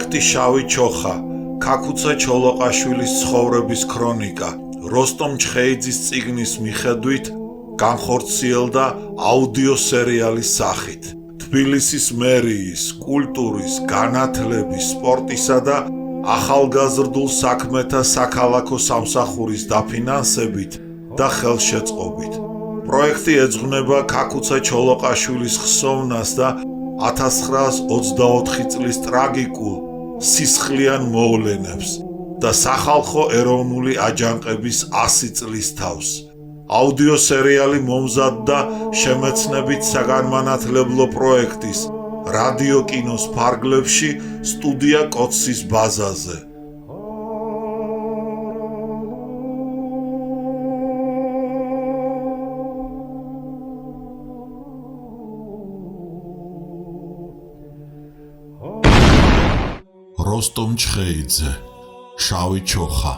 პროექტი შავი ჩოხა, ქაქუცა ჩოლოყაშვილის ცხოვრების ქრონიკა, როსტომ ჩხეიძის წიგნის მიხედვით განხორციელდა აუდიო სერიალის სახით. თბილისის მერიის, კულტურის, განათლების, სპორტისა და ახალგაზრდულ საქმეთა საქალაქო სამსახურის დაფინანსებით და ხელშეწყობით. პროექტი ეძღვნება ქაქუცა ჩოლოყაშვილის ხსოვნას და 1924 წლის ტრაგიკულ სისხლიან მოვლენებს და სახალხო ეროვნული აჯანყების 100 წლის თავს. აუდიო სერიალი მომზადდა შემეცნებით საგანმანათლებლო პროექტის რადიო კინოს ფარგლებში სტუდია კოცის ბაზაზე. როსტომ ჩხეიძე, შავი ჩოხა,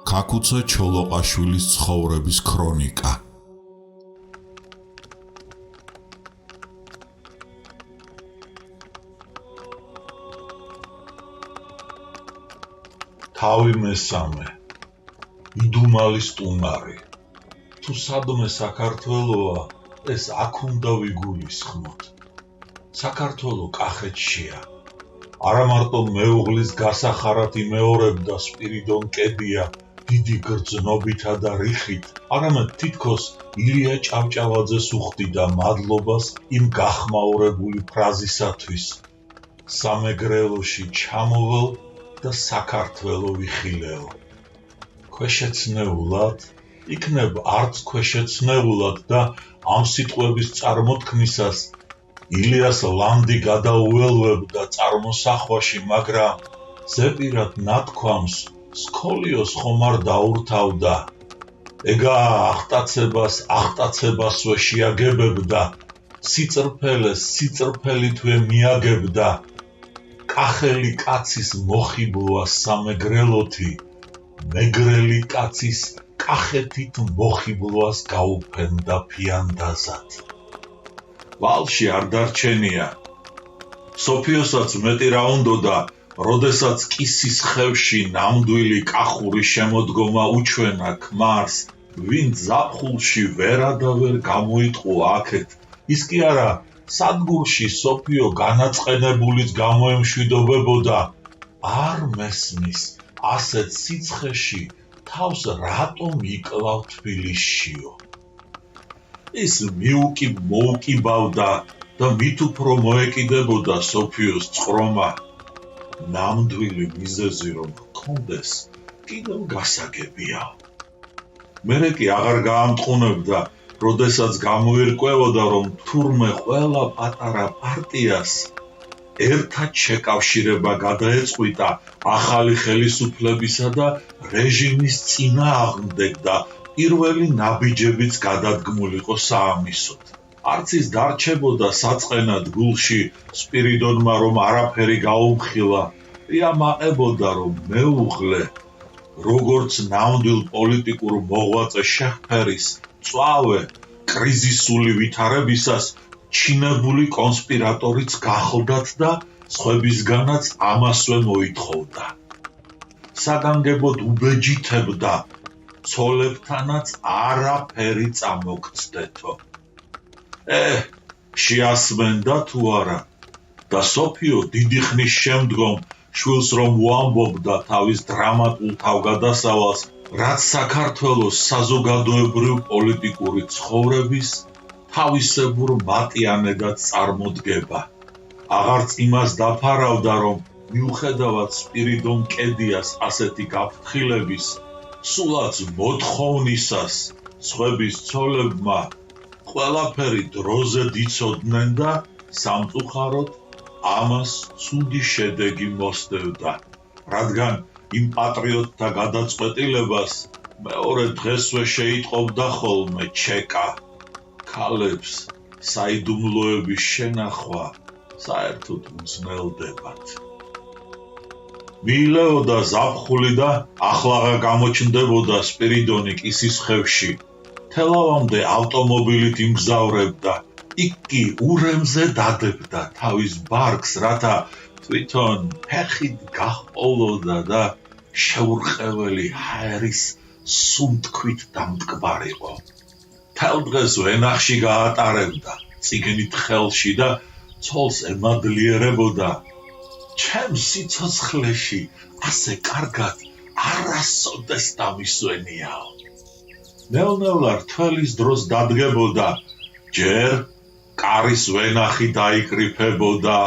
ქაქუცა ჩოლოყაშვილის ცხოვრების ქრონიკა. თავი მესამე, იდუმალი სტუმარი. თუ სადმე საქართველოა, ეს აქ უნდა ვიგულისხმოთ. საქართველო კახეთშია. არა მარტო მეუღლის გასახარად იმეორებდა სპირიდონ კედია დიდი გრძნობითა და რიხით, არამედ თითქოს ილია ჭავჭავაძეს უხდიდა მადლობას იმ გახმაურებული ფრაზისათვის: სამეგრელოში ჩამოვალ და საქართველო ვიხილეო. ქვეშეცნეულად, იქნებ არც ქვეშეცნეულად და ამ სიტყვების წარმოთქმისას ილიას ლანდი გადაუველვებდა წარმოსახვაში, მაგრამ ზეპირად ნათქვამს სქოლიოს ხომ არ დაურთავდა. ეგა ახტაცებასვე შეაგებებდა, სიწრფელეს სიწრფელითვე მიაგებდა. კახელი კაცის მოხიბლვა სამეგრელოთი, მეგრელი კაცის კახეთით მოხიბლვას გაუფენდა ფიანდაზად. ვალში არ დარჩენია. სოფიოსაც მეტი რა უნდოდა, როდესაც კისის ხევში ნამდვილი კახური შემოდგომა უჩვენა ქმარს, ვინ ზაფხულში ვერადავერ გამოიტყო აქეთ, ის კი არა, სადგურში სოფიო განაწყენებულიც გამოემშვიდობებოდა. არ მესმის ასეთ სიცხეში თავს რატომ იკლავ თბილისშიო. ის მოუკიბავდა და მით უფრო მოეკიდებოდა სოფიოს წყრომა. ნამდვილი მიზეზი რომ ჰქონდეს, კიდევ გასაგებია. მერე კი აღარ გაამტყუნებდა, როდესაც გამოირკვევოდა, რომ თურმე ყველა პატარა პარტიას ერთად შეკავშირება გადაეწყვიტა ახალი ხელისუფლებისა და რეჟიმის წინააღმდეგ და პირველი ნაბიჯებიც გადადგმულიყო საამისოდ. არც ის დარჩებოდა საწყენად გულში სპირიდონმა, რომ არაფერი გაუმხილა, იამაყებოდა, რომ მეუღლე, როგორც ნამდვილ პოლიტიკურ მოღვაწე შეჰფერის წვავე კრიზისული ვითარებისას ჩინებული კონსპირატორიც გახლდათ და სხვებისგანაც ამასვე მოითხოვდა. საგანგებოდ უბეჯითებდა, ცოლებთანაც არაფერი წამოგწდეთო. შეასმენდა თუ არა და სოფიო დიდი ხნის შემდგომ შვილს რომ უამბობდა თავის დრამატულ თავგადასავალს, რაც საქართველოს საზოგადოებრივ პოლიტიკური ცხოვრების თავისებურ მატიანედად წარმოდგება. აღარც იმას დაფარავდა, რომ მიუხედავად სპირიდონ კედიას ასეთი გაფრთხილების, სულაც მოთხოვნისას სხვების ცოლებმა ყველაფერი დროზე დიცოდნენ და სამწუხაროდ ამას ცუდი შედეგი მოსდევდა, რადგან იმ პატრიოტთა გადაწყვეტილებას მეორე დღესვე შეიტყობდა ხოლმე ჩეკა. ქალებს საიდუმლოების შენახვა საერთოდ უძნელდებათ. მიილეოდა ზაფხული და ახლაღა გამოჩნდებოდა სპირიდონი კისის ხევში. თელავამდე ავტომობილით იმგზავრებდა, იქ კი ურემზე დადებდა თავის ბარგს, რათა თვითონ ფეხით გაჰყოლოდა და შეურყეველი ჰაერის სუნთქვით დამტკბარიყო. თელ დღეს ვენახში გაატარებდა, წიგნით ხელში და ცოლს ემადლიერებოდა. ჩემ სიცოცხლეში ასე კარგად არასოდეს დამისვენიაო. ნელ-ნელა რთველის დროს დადგებოდა, ჯერ კარის ვენახი დაიკრიფებოდა,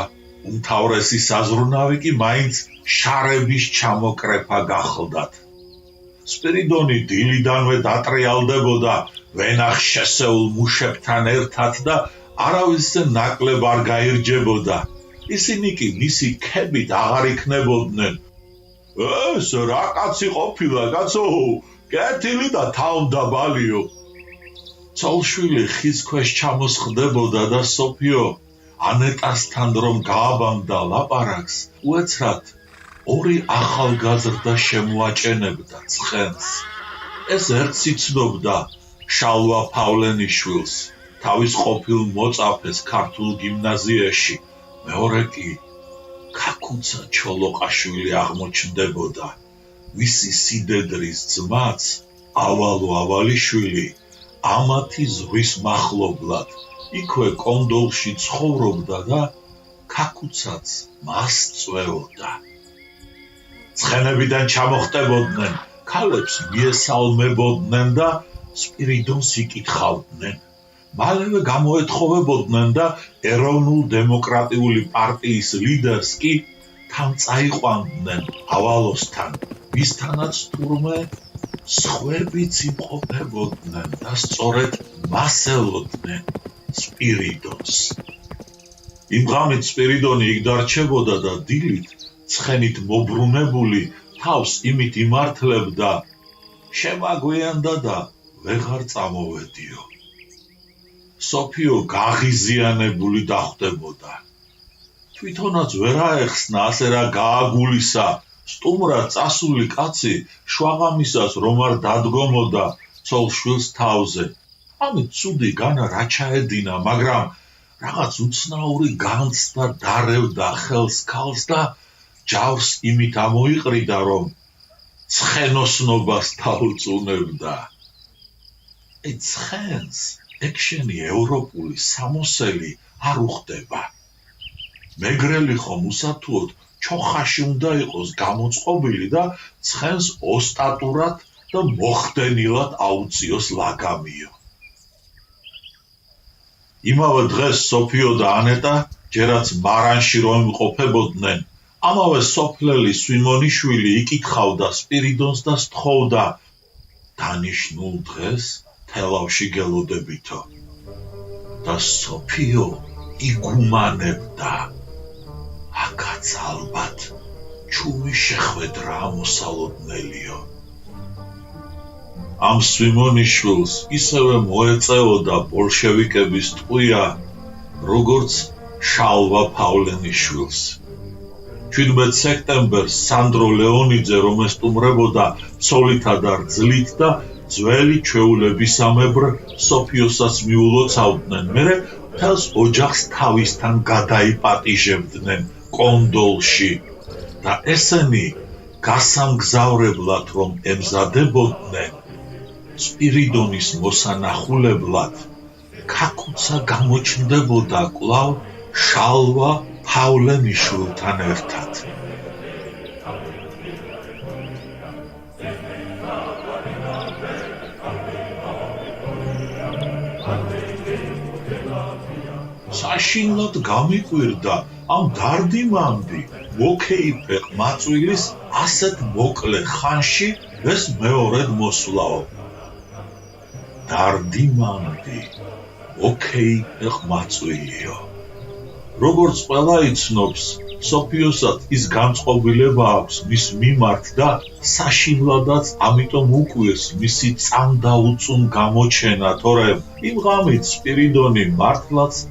უმთავრესი საზრუნავი კი მაინც შარების ჩამოკრეფა გახლდათ. სპირიდონი დილიდანვე დატრიალდებოდა ვენახს შესეულ მუშებთან ერთად და არავისზე ნაკლებ არ გაირჯებოდა. ისინი კი მისი ქებით აღარ იქნებოდნენ. ეს რა კაცი ყოფილა, კაცო, კეთილი და თავმდაბალიო. ცოლშვილი ხის ქვეშ ჩამოსხდებოდა და სოფიო ანეტასთან რომ გააბამდა ლაპარაკს, უეცრად ორი ახალგაზრდა შემოაჭენებდა ცხენს. ეს ერთს იცნობდა შალვა ფავლენიშვილს, თავის ყოფილ მოწაფეს ქართულ გიმნაზიაში, მეორე კი ქაქუცა ჩოლოყაშვილი აღმოჩნდებოდა, მისი სიდედრის ძმაც ავალო ავალიშვილი ამათი ზღვის მახლობლად იქვე კონდოლში ცხოვრობდა და ქაქუცაც მას წვეოდა. ცხენებიდან ჩამოხტებოდნენ, ქალებს მიესალმებოდნენ და სპირიდონს იკითხავდნენ. მალევე გამოეთხოვებოდნენ და ეროვნულ დემოკრატიული პარტიის ლიდერს კი თან წაიყვანდნენ ავალოსთან, მისთანაც თურმე სხვებიც იმყოფებოდნენ და სწორედ მას ელოდნენ სპირიდონს. იმ ღამით სპირიდონი იქ დარჩებოდა და დილით ცხენით მობრუნებული თავს იმით იმართლებდა, შემაგვიანდა და ვეღარ წამოვედიო. სოფიო გაღიზიანებული დახვდებოდა. თვითონაც ვერ აეხსნა ასე რა გააგულისა, სტუმრად წასული კაცი შვაღამისას რომ არ დადგომოდა ცოლშვილს თავზე. ამით ცუდი განა რა ჩაედინა, მაგრამ რაღაც უცნაური განცდა დარევდა ხელს ქალს და ჯავს იმით ამოიყრიდა, რომ ცხენოსნობას თაუწუნებდა. ცხენს ექშენი ევროპული სამოსელი არ უხდება. მეგრელი ხომ უსათუოდ ჩოხაში უნდა იყოს გამოწყობილი და ცხენს ოსტატურად და მოხდენილად აუწიოს ლაგამიო. იმავე დღეს სოფიო და ანეტა ჯერაც მარანში რომ იმყოფებოდნენ, ამავე სოფლელი სვიმონიშვილი იკითხავდა სპირიდონს და სთხოვდა, დანიშნულ დღეს თელავში გელოდებითო. და სოფიო იგუმანებდა, აკაც ალბათ ჩუმი შეხვედრა მოსალოდნელიო. ამ სვიმონიშვილს ისევე მოეწეოდა ბოლშევიკების ტყვია, როგორც შალვა ფავლენიშვილს. 17 სექტემბერს სანდრო ლეონიძე რომ ესტუმრებოდა ცოლითა და რძლით და ძველი ჩვეულებისამებრ სოფიოსაც მიულოცავდნენ, მერე მთელს ოჯახს თავისთან გადაიპატიჟებდნენ კონდოლში და ესენი გასამგზავრებლად რომ ემზადებოდნენ სპირიდონის მოსანახულებლად, ქაქუცა გამოჩნდებოდა კვლავ შალვა ფავლენიშვილთან ერთად. საშინლად გამიკვირდა ამ დარდიმანდი მოკეიფე ყმაწვილის ასეთ მოკლე ხანში ეს მეორედ მოსვლაო. დარდიმანდი მოკეიფე ყმაწვილიო. როგორც ყველა იცნობს, სოფიოსაც ის განწყობილება აქვს მის მიმართ და საშინლადაც ამიტომ უკვირს მისი წამდაუწუნ გამოჩენა, თორემ იმ ღამით სპირიდონი მართლაც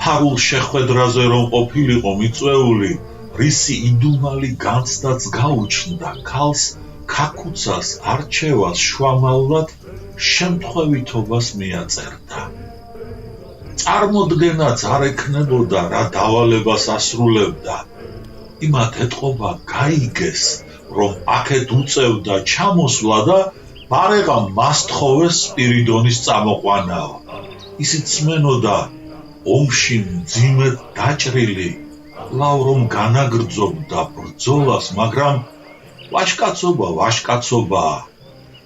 ფარულ შეხვედრაზე რომ ყოფილიყო მიწვეული, რისი იდუმალი განცდაც გაუჩნდა ქალს ქაქუცას არჩევას შვამალად შემთხვევითობას მიაწერდა. წარმოდგენაც არ ექნებოდა რა დავალებას ასრულებდა. იმათ ეთყობა გაიგეს, რომ აქეთ უწევდა ჩამოსვლა და ბარეღამ მას თხოვეს სპირიდონის წამოყვანაო. ისიც სმენოდა ომში მძიმედ დაჭრილი, კვლავ რომ განაგრძობდა ბრძოლას, მაგრამ ვაჟკაცობაა,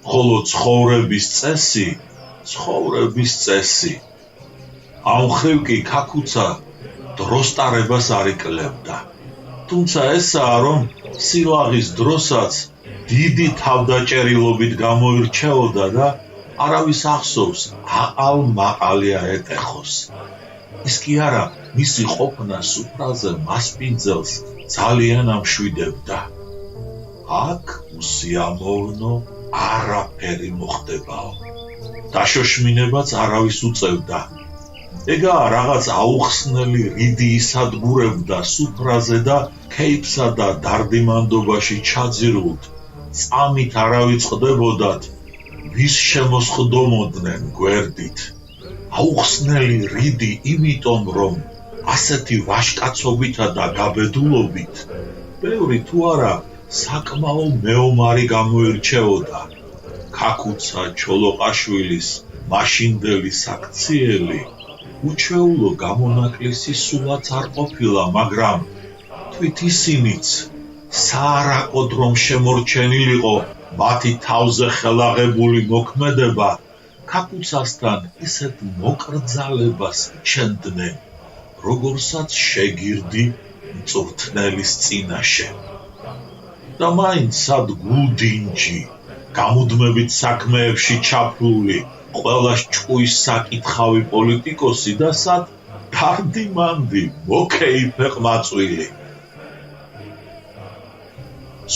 ხოლო ცხოვრების წესი. ამ მხრივ კი ქაქუცა დროს ტარებას არ იკლებდა. თუმცა ესაა, რომ სილაღის დროსაც დიდი თავდაჭერილობით გამოირჩეოდა და არავის ახსოვს აყალ-მაყალი ეტეხოს. ის კი არა, მისი ყოფნა სუფრაზე მასპინძელს ძალიან ამშვიდებდა. აქ უსიამოვნო არაფერი მოხდებაო. დაშოშმინებაც არავის უწევდა. ეგაა რაღაც აუხსნელი რიდი ისადგურებდა სუფრაზე და ქეიფსა და დარდიმანდობაში ჩაძირულთ, წამით არავიწყდებოდათ, ვის შემოსხდომოდნენ გვერდით. აუხსნელი რიდი იმიტომ, რომ ასეთი ვაჟკაცობითა და გაბედულობით ბევრი თუ არა საკმაო მეომარი გამოირჩეოდა. ქაქუცა ჩოლოყაშვილის მაშინდელი საქციელი უჩვეულო გამონაკლისი სულაც არ ყოფილა, მაგრამ თვით ისინიც საარაკოდ რომ შემორჩენილიყო მათი თავზე ხელაღებული მოქმედება, ქაქუცასთან ისეთ მოკრძალებას ჩენდნენ, როგორსაც შეგირდი მწვრთნელის წინაშე. და მაინც სად გულდინჯი, გამუდმებით საქმეებში ჩაფლული, ყველას ჭკუის საკითხავი პოლიტიკოსი და სად დარდიმანდი, მოკეიფე ყმაწვილი.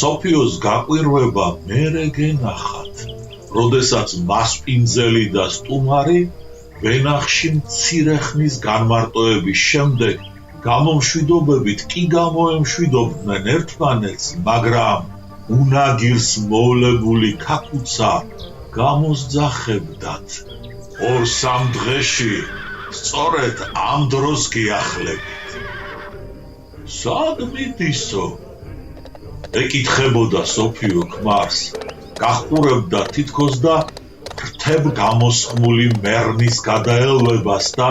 სოფიოს გაყვირვება მერე გენახათ, როდესაც მასპინძელი და სტუმარი ვენახში მცირე ხნის განმარტოების შემდეგ გამომშვიდობებით კი გამოემშვიდობდნენ ერთმანეთს, მაგრამ უნაგირს მოვლებული ქაქუცა გამოსძახებდათ. 2-3 დღეში სწორედ ამ დროს გიახლებით. სად მიდისო? ეკითხებოდა სოფიო ქმარს, გაჰყურებდა თითქოს და ფრთებ გამოსხმული მერნის გადაელვებას და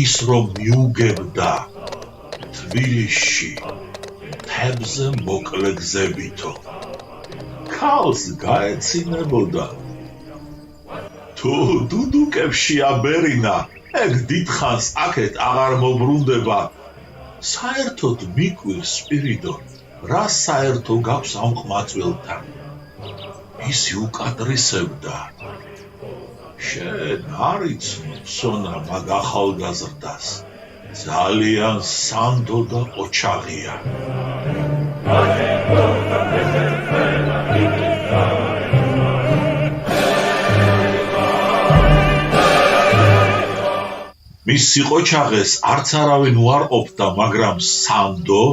ის რომ მიუგებდა თბილისში მთებზე მოკლე გზებითო. ქალს გაეცინებოდა. თუ დუდუკებში აბერინა, ეგ დიდხანს აქეთ აღარ მობრუნდება. საერთოდ მიკვირს სპირიდონ, რა საერთო გაქვს ამ ყმაწვილთან? ისი უკადრისებდა. შენ არ იცნობ სონა მაგ ახალგაზრდას, ძალიან სანდო და ყოჩაღია. მის სიყოჩაღეს არც არავინ უარყოფდა, მაგრამ სანდო?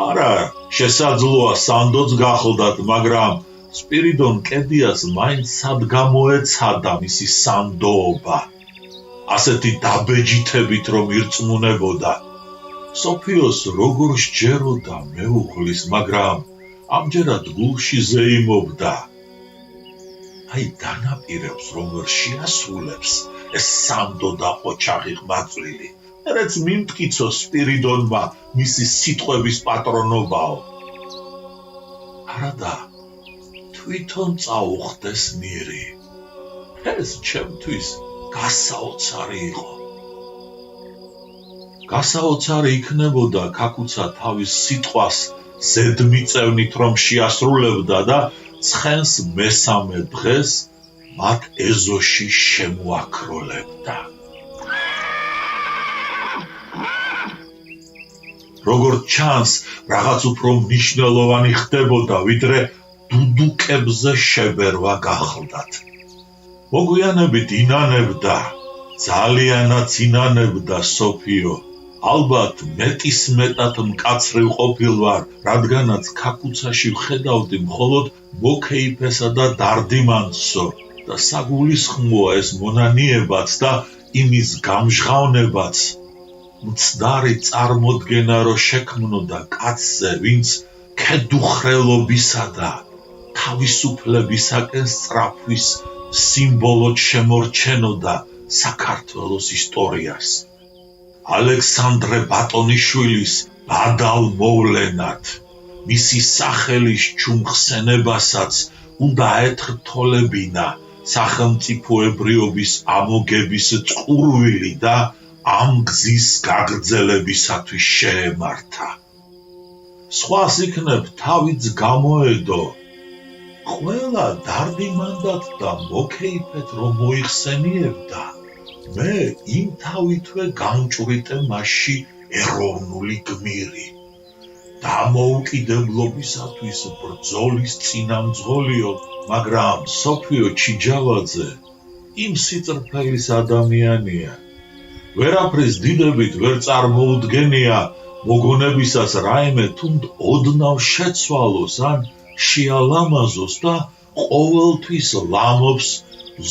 არა, შესაძლოა სანდოც გახლდათ, მაგრამ სპირიდონ კედიას მაინც სად გამოეცადა მისი სანდოობა. ასეთი დაბეჯითებით რომ ირწმუნებოდა. სოფიოს როგორ სჯეროდა მეუღლის, მაგრამ ამჯერად გულში ზეიმობდა. აი დანაპირებს რომ ვერ შეასრულებს ეს სანდო და ყოჩაღი ყმაწვილი. ერეც მიმტკიცო სპირიდონმა მისი სიტყვების პატრონობაო. არადა, თვითონ წაუხდეს ნირი. ეს ჩემთვის გასაოცარი იყო. გასაოცარი იქნებოდა ქაქუცა თავის სიტყვას ზედმიწევნით რომ შეასრულებდა და ცხენს მესამე დღეს მათ ეზოში შემოაქროლებდა. როგორც ჩანს, რაღაც უფრო მნიშვნელოვანი ხდებოდა, ვიდრე დუდუკებზე შებერვა გახლდათ. მოგვიანებით ინანებდა, ძალიანაც ინანებდა სოფიო. ალბათ მეტისმეტად მკაცრი ყოფილვარ, რადგანაც ქაქუცაში ვხედავდი მხოლოდ მოკეიფესა და დარდიმანდსო და საგულისხმოა ეს მონანიებაც და იმის გამჟღავნებაც, მცდარი წარმოდგენა რო შექმნოდა კაცზე, ვინც ქედუხრელობისა და თავისუფლებისაკენ სწრაფვის სიმბოლოდ შემორჩენოდა საქართველოს ისტორიას. ალექსანდრე ბატონიშვილის ბადალ მოვლენად მისი სახელის ჩუმხსენებასაც უნდა ეთრთოლებინა სახელმწიფოებრიობის ამოგების წყურვილი და ამ გზის გაგრძელებისათვის შეემართა. სხვას იქნებ თავიც გამოედო, ყველა დარდიმანდად და მოკეიფეთ რომ მოიხსენიებდა, მე იმ თავითვე გამჭვრიტე მასში ეროვნული გმირი. დამოუკიდებლობისათვის ბრძოლის წინამძღოლიო, მაგრამ სოფიო ჩიჯავაძე იმ სიწრფეის ადამიანია. ვერაფრის დიდებით ვერ წარმოუდგენია მოგონებისას რაიმე თუნდ ოდნავ შეცვალოს ან შეალამაზოს და ყოველთვის ლამობს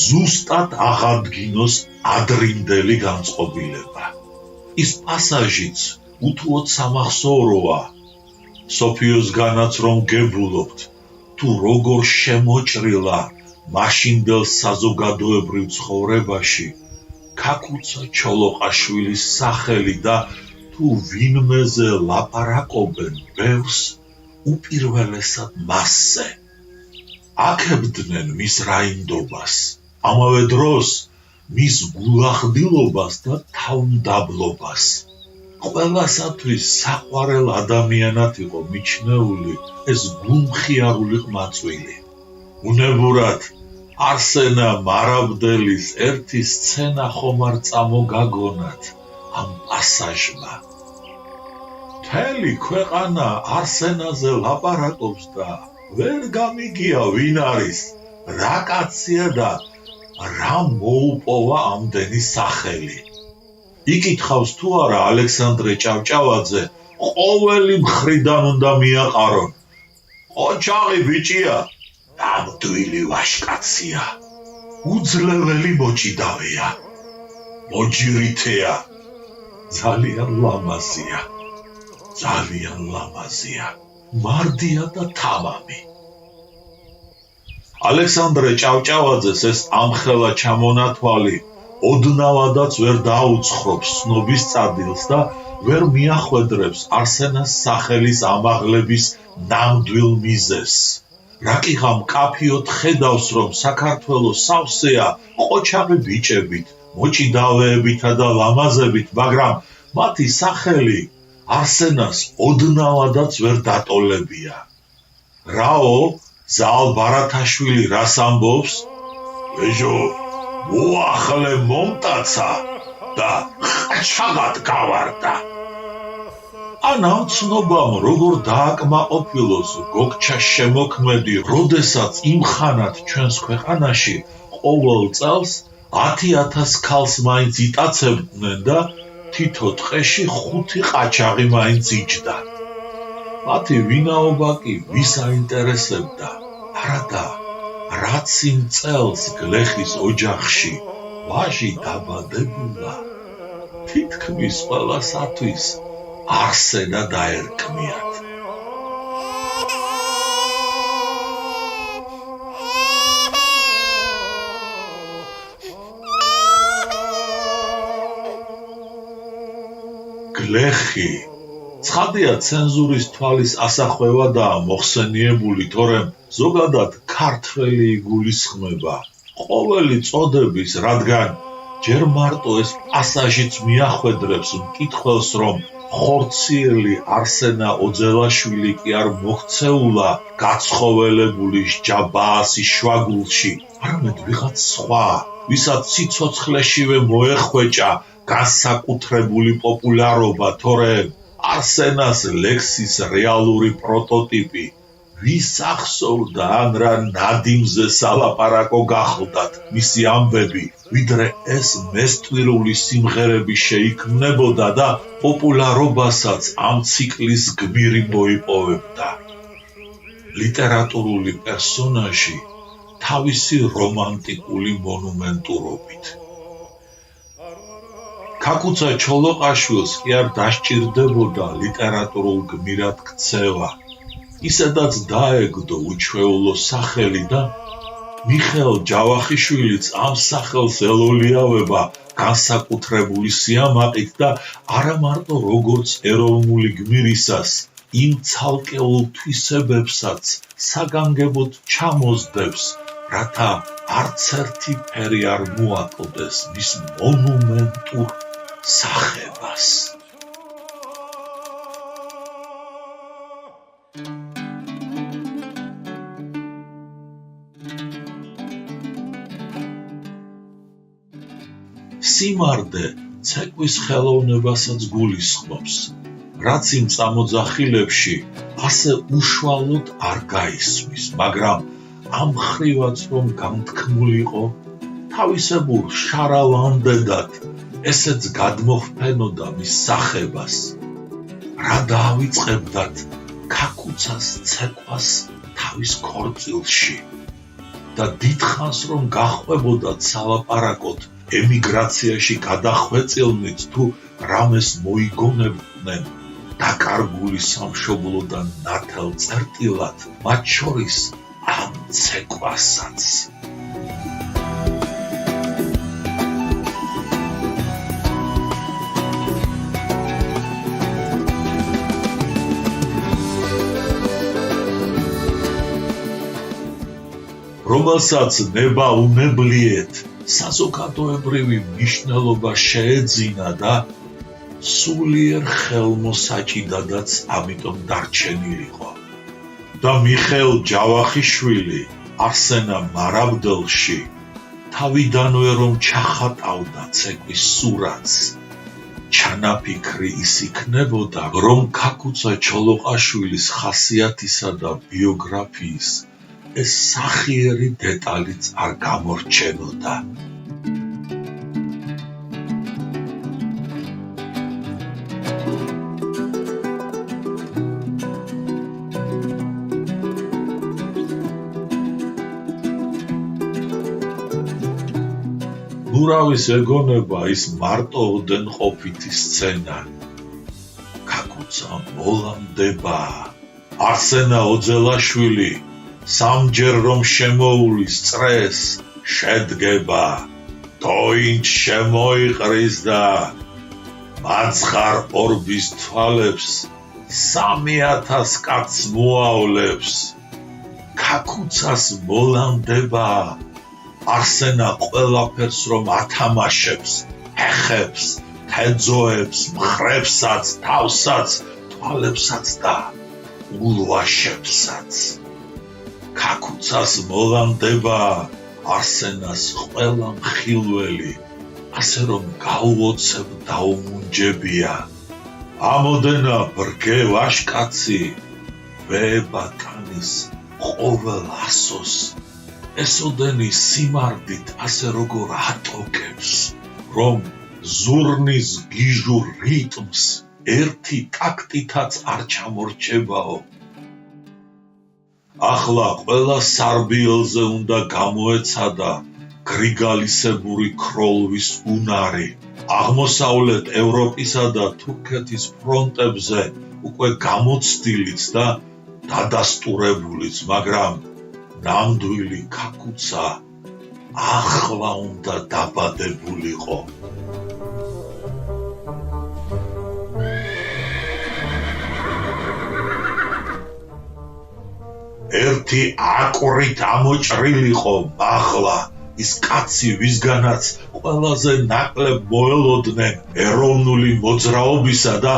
ზუსტად აღადგინოს ადრინდელი განწყობილება. ის პასაჟიც უთუოდ სამახსოვროა. სოფიოსგანაც რომ გებულობთ, თუ როგორ შემოჭრილა მაშინდელ საზოგადოებრივ ცხოვრებაში ქაქუცა ჩოლოყაშვილის სახელი და თუ ვინმეზე ლაპარაკობენ ბევრს, უპირველესად მასზე. აკებდნენ მის რაინდობას, ამავე დროს მის გულახდილობას და თავმდაბლობას. ყველასათვის საყვარელ ადამიანად იყო მიჩნეული ეს გულმხიარული ყმაწვილი. უნებურად არსენა მარაბდელის ერთი სცენა ხომ არ წამოგაგონათ ამ პასაჟმა. მთელი ქვეყანა არსენაზე ლაპარაკობს და ვერ გამიგია ვინ არის, რა კაცია და რა მოუპოვა ამდენი სახელი. იკითხავს თუ არა ალექსანდრე ჭავჭავაძე, ყოველი მხრიდან უნდა მიაყარონ. ოჩაღი ბიჭია, ნამდვილი ვაშკაცია, უძლეველი მოჭიდავეა, მოჯირითეა, ძალიან ლამაზია, ძალიან ლამაზია, მარდია და თამამი. ალექსანდრე ჭავჭავაძეს ეს ამხელა ჩამონათვალი ოდნავადაც ვერ დაუცხრობს ცნობის წადილს და ვერ მიახვედრებს არსენას სახელის ამაღლების ნამდვილ მიზეზს. რაკიღა მკაფიოდ ხედავს, რომ საქართველოს სავსეა ყოჩაღი ბიჭებით, მოჭიდავეებითა და ლამაზებით, მაგრამ მათი სახელი არსენას ოდნავადაც ვერ დატოლებია. რაო, ზალ ბარათაშვილი რას ამბობს? ვეჟო, მოახლე მომტაცა და ხაჩაღად გავარდა. ან ამ ცნობამ როგორ დააკმაყოფილოს გოგჩა შემოქმედი, როდესაც იმხანად ჩვენს ქვეყანაში ყოველ წელს 10,000 ქალს მაინც იტაცებდნენ და თითო ტყეში 5 ყაჩაღი მაინც იჯდა. მათი ვინაობა კი ვის აინტერესებდა, არადა რაც იმ წელს გლეხის ოჯახში ვაჟი დაბადებულა, თითქმის ყველასათვის არსენა დაერკმიათ. გლეხი ცხადია ცენზურის თვალის ასახვევადაა მოხსენიებული, თორემ ზოგადად ქართველი იგულისხმება ყოველი წოდების, რადგან ჯერ მარტო ეს პასაჟიც მიახვედრებს მკითხველს, რომ ხორციელი არსენა ოძელაშვილი კი არ მოქცეულა გაცხოველებული ჯაბაასის შვაგულში, არამედ ვიღაც სხვა, ვისაც სიცოცხლეშივე მოეხვეჭა განსაკუთრებული პოპულარობა, თორემ არსენას ლექსის რეალური პროტოტიპი ვის ახსოვდა ან რა ნადიმზე სალაპარაკო გახლდათ მისი ამბები, ვიდრე ეს მესტვირული სიმღერები შეიქმნებოდა და პოპულარობასაც ამ ციკლის გმირი მოიპოვებდა. ლიტერატურული პერსონაჟი თავისი რომანტიკული მონუმენტურობით. ქაკუცა ჩოლოყაშვილს კი არ დასჭირდებოდა ლიტერატურულ გმირად ქცევა. ისედაც დაეგდო უჩვეულო სახელი და მიხეილ ჯავახიშვილიც ამ სახელს ელოლიავება განსაკუთრებული სიამაყით და არა მარტო როგორც ეროვნული გმირისას, იმ ცალკეულ თვისებებსაც საგანგებოდ ჩამოსდევს, რათა არც ერთი ფერი არ მოაკლდეს მის მონუმენტურ სახებას. სიმარდე ცეკვის ხელოვნებასაც გულისხმობს, რაც იმ წამოძახილებში ასე უშუალოდ არ გაისმის, მაგრამ ამ ხრივაც რომ განთქმულიყო, თავისებურ შარავანდედად ესეც გადმოჰფენოდა მის სახებას. რა დაავიწყებდათ ქაკუცას ცეკვას თავის ქორწილში და დიდხანს რომ გახვებოდათ სალაპარაკოდ ემიგრაციაში გადახვეწილნით თუ რამეს მოიგონებდნენ დაკარგული სამშობლოდან ნათელ წერტილად, მათ შორის ამ ცეკვასაც. რომელსაც ნება უნებლიეთ საზოგადოებრივი მნიშვნელობა შეეძინა და სულიერ ხელმოსაჭიდადაც ამიტომ დარჩენილიყო. და მიხეილ ჯავახიშვილი არსენა მარაბდელში თავიდანვე რომ ჩახატავდა ცეკვის სურათს, ჩანაფიქრი ის იქნებოდა, რომ ქაკუცა ჩოლოყაშვილის ხასიათისა და ბიოგრაფიის ეს სახიერი დეტალიც არ გამორჩენოდა. ნურავის ეგონება ის მარტო ოდენყოფითი სცენა. ქაკუცა მოლამდება, არსენა ოძელაშვილი სამჯერ რომ შემოულის წრეს შედგება, დოინჯ შემოიყრის და მაცხარ ორბის თვალებს 3000 კაცს მოავლებს. ქაკუცას მოლამდება, არსენა ყველაფერს რომ ათამაშებს, ეხებს, თეძოებს, მხრებსაც, თავსაც, თვალებსაც და ულვაშებსაც. ქაკუცას მოლამდება, არსენას ყველა მხილველი, ასე რომ გაუოცებ დაუმუნჯებია. ამოდენა ბრგე ვაშკაცი, ვეებატანის ყოველ ასოს, ესოდენი სიმარდით ასე როგორ ატოკებს, რომ ზურნის გიჟურ რიტმს ერთი ტაქტითაც არ ჩამორჩებაო. ახლა ყველა სარბიელზე უნდა გამოეცადა გრიგალისებური ქროლვის უნარი. აღმოსავლეთ ევროპისა და თურქეთის ფრონტებზე უკვე გამოცდილიც და დადასტურებულიც, მაგრამ ნამდვილი ქაკუცა ახლა უნდა დაბადებულიყო. ერთი აკვრით ამოჭრილიყო მაღლა ის კაცი, ვისგანაც ყველაზე ნაკლებ მოელოდნენ ეროვნული მოძრაობისა და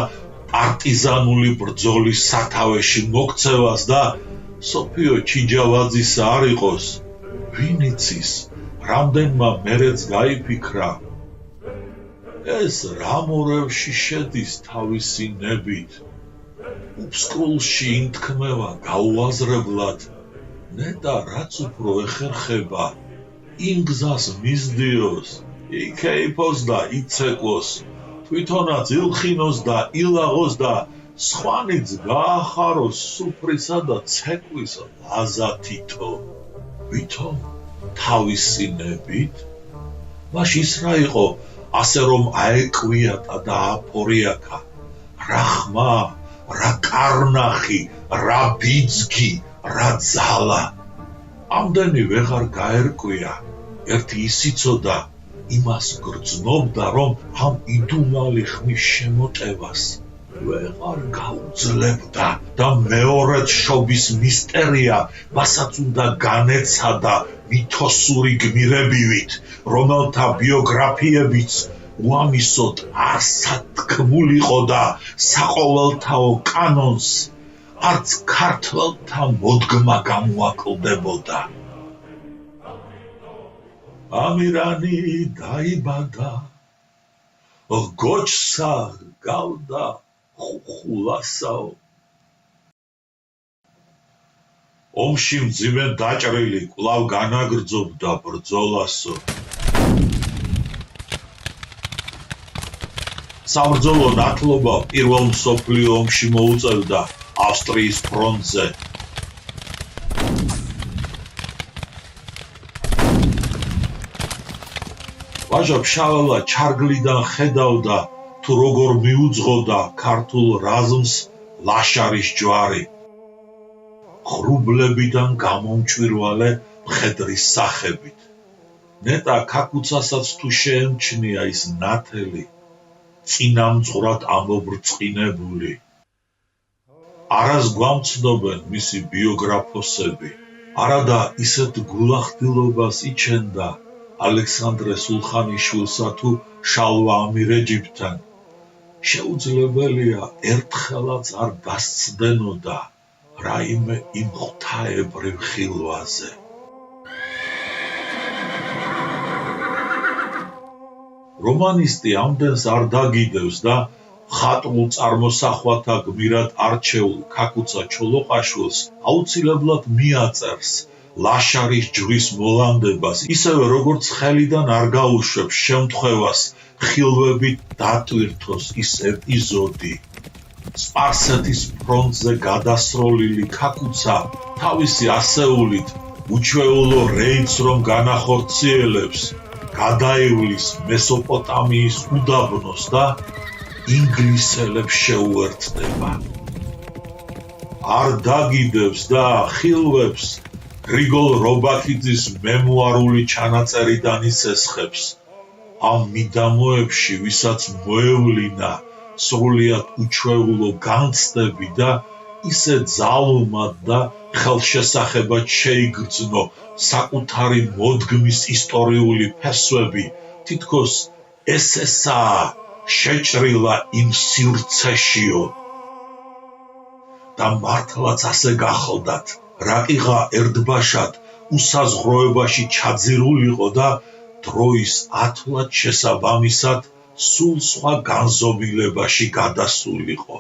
პარტიზანული ბრძოლის სათავეში მოქცევას და სოფიო ჩიჯავაძისა არ იყოს, ვინ იცის, რამდენმა მერეც გაიფიქრა, ეს რა მორევში შედის თავისი ნებით, უფსკულში ინთქმევა გაუაზრებლად, ნეტა რაც უფრო ეხერხება, იმ გზას მისდიოს, იქეიფოს და იცეკვოს, თვითონაც ილხინოს და ილაღოს და სხვანიც გაახაროს სუფრისა და ცეკვის ლაზათითო. ვითომ თავისი ნებით? მაშ ის რა იყო, ასე რომ აეკვიატა და აფორიაკა. რა ხმა, რა კარნახი, რა ბიძგი, რა ძალა. ამდენი ვეღარ გაერკვია. ერთი ისიცოდა, იმას გრძნობდა, რომ ამ იდუმალი ხმის შემოტევას ვეღარ გაუძლებდა და მეორედ შობის მისტერია მასაც უნდა განეცადა მითოსური გმირებივით, რომელთა ბიოგრაფიებიც უამისოდ არ სათქმულიყო და საყოველთაო კანონს არც ქართველთა მოდგმა გამოაკლდებოდა. ამირანი დაიბადა, გოჩსა გავდა ხულასაო. ომში მძიმედ დაჭრილი კვლავ განაგრძობდა ბრძოლასო. საბრძოლო ნათლობა პირველ მსოფლიო ომში მოუწევდა ავსტრიის ფრონტზე. ვაჟა ფშაველა ჩარგლიდან ხედავდა თუ როგორ მიუძღოდა ქართულ რაზმს ლაშარის ჯვარი. ხრუბლებიდან გამომჭვირვალე მხედრის სახებით. ნეტა ქაკუცასაც თუ შეემჩნია ის ნათელი, წინამძღვრად ამობრწყინებული. არას გვამცნობენ მისი ბიოგრაფოსები. არადა ისეთ გულახდილობას იჩენდა ალექსანდრე სულხანიშვილსა თუ შალვა ამირეჯიბთან. შეუძლებელია ერთხელაც არ დასცდენოდა რაიმე იმ ღვთაებრივ ხილვაზე. რომანისტი ამდენს არ დაგიდევს და ხატულ წარმოსახვათა გმირად არჩეულ ქაკუცა ჩოლოყაშვილს აუცილებლად მიაწერს ლაშარის ჯვრის მოლანდებას, ისევე როგორც ხელიდან არ გაუშვებს შემთხვევას ხილვებით დატვირთოს ის ეპიზოდი. სპარსეთის ფრონტზე გადასროლილი ქაკუცა თავისი ასეულით უჩვეულო რეიდს რომ განახორციელებს, გადაივლის მესოპოტამიის უდაბნოს და ინგლისელებს შეუერთდება. არ დაგიდევს და ხილვებს გრიგოლ რობაქიძის მემუარული ჩანაწერიდან ისესხებს. ამ მიდამოებში, ვისაც მოევლინა სრულიად უჩვეულო განცდები და ისე ძალუმად და ხელშესახებად შეიგრძნო საკუთარი მოდგმის ისტორიული ფესვები, თითქოს ესაა შეჭრილა იმ სივრცეშიო. და მართლაც ასე გახლდათ, რაკიღა ერდბაშად უსაზღროებაში ჩაძირულიყო და დროის ათვლად შესაბამისად სულ სხვა განზომილებაში გადასულიყო.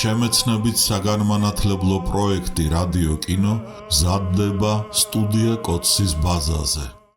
შემეცნებით საგანმანათლებლო პროექტი რადიო კინო მზადდება სტუდია კოცის ბაზაზე.